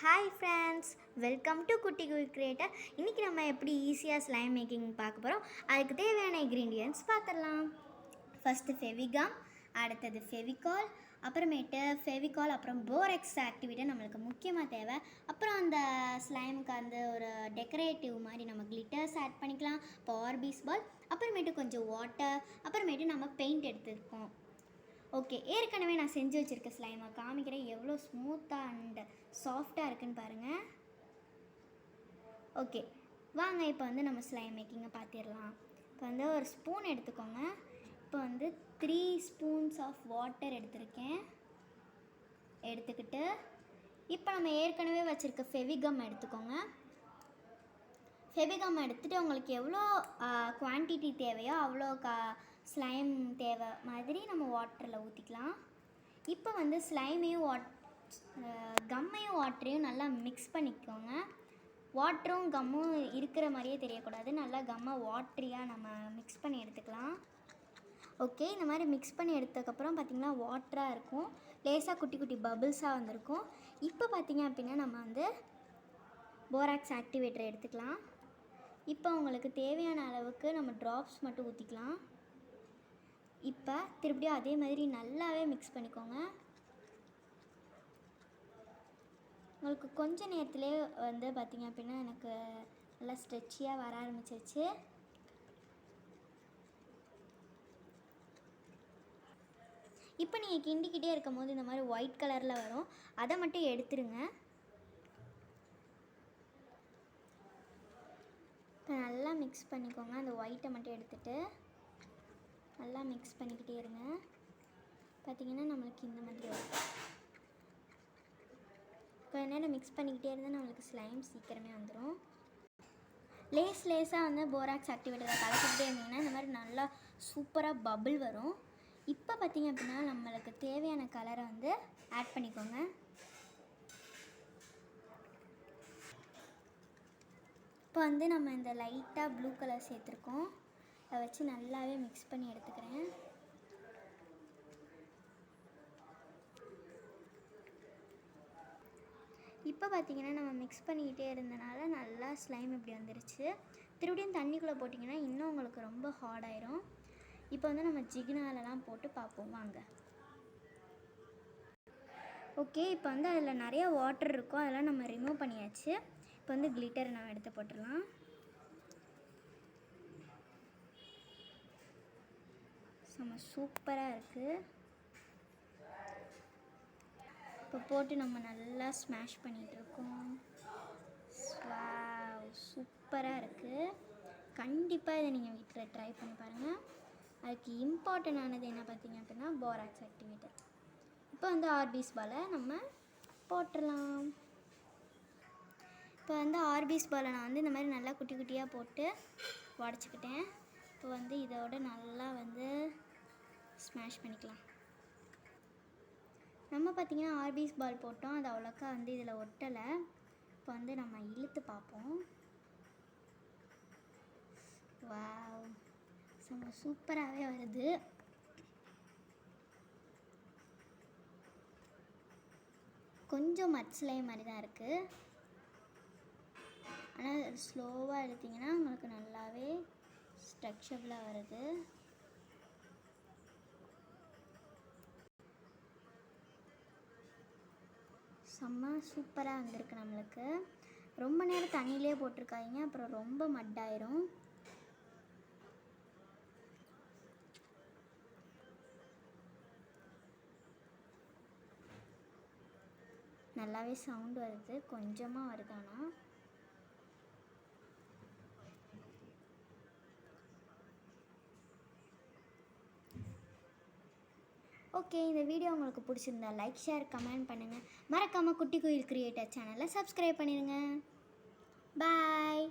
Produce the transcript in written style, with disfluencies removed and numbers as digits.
Hi friends, welcome to குட்டி குயில் creator. இன்றைக்கி நம்ம எப்படி ஈஸியாக ஸ்லைம் மேக்கிங் பார்க்க போகிறோம். அதுக்கு தேவையான இன்க்ரீடியன்ட்ஸ் பார்த்துடலாம். ஃபஸ்ட்டு ஃபெவிகம், அடுத்தது ஃபெவிகால், அப்புறமேட்டு ஃபெவிகால், அப்புறம் போரெக்ஸ் ஆக்டிவேட்டர் நம்மளுக்கு முக்கியமாக தேவை. அப்புறம் அந்த ஸ்லைமுக்கு அந்த ஒரு டெக்கரேட்டிவ் மாதிரி நம்ம கிளிட்டர்ஸ் ஆட் பண்ணிக்கலாம். இப்போ ஆர்பிஸ் பால், அப்புறமேட்டு கொஞ்சம் வாட்டர், அப்புறமேட்டு நம்ம பெயிண்ட் எடுத்துருக்கோம். ஓகே, ஏற்கனவே நான் செஞ்சு வச்சுருக்க ஸ்லைமை காமிக்கிறேன். எவ்வளோ ஸ்மூத்தாக அண்ட் சாஃப்டாக இருக்குன்னு பாருங்கள். ஓகே, வாங்க இப்போ வந்து நம்ம ஸ்லைம் மேக்கிங்கை பார்த்திடலாம். இப்போ வந்து ஒரு ஸ்பூன் எடுத்துக்கோங்க. இப்போ வந்து 3 ஸ்பூன்ஸ் ஆஃப் வாட்டர் எடுத்துக்கிட்டு இப்போ நம்ம ஏற்கனவே வச்சுருக்க ஃபெவிகம் எடுத்துக்கோங்க. ஃபெவிகம் எடுத்துகிட்டு உங்களுக்கு எவ்வளோ குவான்டிட்டி தேவையோ அவ்வளோ ஸ்லைம் தேவை மாதிரி நம்ம வாட்டரில் ஊற்றிக்கலாம். இப்போ வந்து ஸ்லைமையும் கம்மையும் வாட்டரையும் நல்லா மிக்ஸ் பண்ணிக்கோங்க. வாட்டரும் கம்மும் இருக்கிற மாதிரியே தெரியக்கூடாது. நல்லா கம்மை வாட்டரியாக நம்ம மிக்ஸ் பண்ணி எடுத்துக்கலாம். ஓகே, இந்த மாதிரி மிக்ஸ் பண்ணி எடுத்ததுக்கப்புறம் பார்த்திங்கன்னா வாட்டராக இருக்கும், லேசாக குட்டி குட்டி பபிள்ஸாக வந்திருக்கும். இப்போ பார்த்திங்க அப்படின்னா நம்ம வந்து போராக்ஸ் ஆக்டிவேட்டர் எடுத்துக்கலாம். இப்போ உங்களுக்கு தேவையான அளவுக்கு நம்ம ட்ராப்ஸ் மட்டும் ஊற்றிக்கலாம். இப்போ திருப்பியும் அதே மாதிரி நல்லாவே மிக்ஸ் பண்ணிக்கோங்க. உங்களுக்கு கொஞ்ச நேரத்துலேயே வந்து பார்த்திங்க அப்படின்னா எனக்கு நல்லா ஸ்ட்ரெச்சியாக வர ஆரம்பிச்சிருச்சு. இப்போ நீங்கள் கிண்டிக்கிட்டே இருக்கும் போது இந்த மாதிரி ஒயிட் கலரில் வரும், அதை மட்டும் எடுத்துருங்க. இப்போ நல்லா மிக்ஸ் பண்ணிக்கோங்க. அந்த ஒயிட்டை மட்டும் எடுத்துகிட்டு நல்லா மிக்ஸ் பண்ணிக்கிட்டே இருங்க. பார்த்திங்கன்னா நம்மளுக்கு இந்த மாதிரி வரும். கொஞ்ச நேரம் மிக்ஸ் பண்ணிக்கிட்டே இருந்தால் நம்மளுக்கு ஸ்லைம் சீக்கிரமே வந்துடும். லேஸாக வந்து போராக்ஸ் ஆக்டிவேட்டரை கலக்கிட்டே இருந்தீங்கன்னா இந்த மாதிரி நல்லா சூப்பராக பபிள் வரும். இப்போ பார்த்திங்க அப்படின்னா நம்மளுக்கு தேவையான கலரை வந்து ஆட் பண்ணிக்கோங்க. இப்போ வந்து நம்ம இந்த லைட்டாக ப்ளூ கலர் சேர்த்துருக்கோம். அதை வச்சு நல்லாவே மிக்ஸ் பண்ணி எடுத்துக்கிறேன். இப்போ பார்த்திங்கன்னா நம்ம மிக்ஸ் பண்ணிக்கிட்டே இருந்தனால நல்லா ஸ்லைம் இப்படி வந்துருச்சு. திருப்பியும் தண்ணிக்குள்ளே போட்டிங்கன்னா இன்னும் உங்களுக்கு ரொம்ப ஹார்ட் ஆயிரும். இப்போ வந்து நம்ம ஜிகினாலெலாம் போட்டு பார்ப்போம் வாங்க. ஓகே, இப்போ வந்து அதில் நிறைய வாட்டர் இருக்கும், அதெல்லாம் நம்ம ரிமூவ் பண்ணியாச்சு. இப்போ வந்து கிளிட்டரை நம்ம எடுத்து போட்டுடலாம். செம்ம சூப்பராக இருக்குது. இப்போ போட்டு நம்ம நல்லா ஸ்மாஷ் பண்ணிகிட்ருக்கோம். சூப்பராக இருக்குது. கண்டிப்பாக இதை நீங்கள் வீட்டில் ட்ரை பண்ணி பாருங்கள். அதுக்கு இம்பார்ட்டண்டானது என்ன பார்த்தீங்க அப்படின்னா போராக்ஸ் ஆக்டிவேட்டர். இப்போ வந்து ஆர்பிஸ் பாலை நம்ம போட்டுடலாம். இப்போ வந்து ஆர்பிஸ் பாலை நான் வந்து இந்த மாதிரி நல்லா குட்டி குட்டியாக போட்டு உடச்சிக்கிட்டேன். இப்போ வந்து இதோட நல்லா வந்து ஸ்மாஷ் பண்ணிக்கலாம். நம்ம பார்த்திங்கன்னா ஆர்பிஸ் பால் போட்டோம், அது அவ்வளோக்கா வந்து இதில் ஒட்டலை. இப்போ வந்து நம்ம இழுத்து பார்ப்போம். வாவ், செம்ம சூப்பராகவே வருது. கொஞ்சம் மட்ஸ்லைம் மாதிரி தான் இருக்குது, ஆனால் ஸ்லோவாக எடுத்திங்கன்னா உங்களுக்கு நல்லாவே ஸ்ட்ரக்சர்லாம் வருது. செம்ம சூப்பராக வந்திருக்கு. நம்மளுக்கு ரொம்ப நேரம் தண்ணியிலே போட்டிருக்காங்க, அப்புறம் ரொம்ப மட்டாயிரும். நல்லாவே சவுண்ட் வருது, கொஞ்சமாக வருதானா. ஓகே, இந்த வீடியோ உங்களுக்கு பிடிச்சிருந்தா லைக், ஷேர், கமெண்ட் பண்ணுங்கள். மறக்காமல் குட்டி குயில் கிரியேட்டர் சேனலை சப்ஸ்கிரைப் பண்ணிடுங்க. பாய்.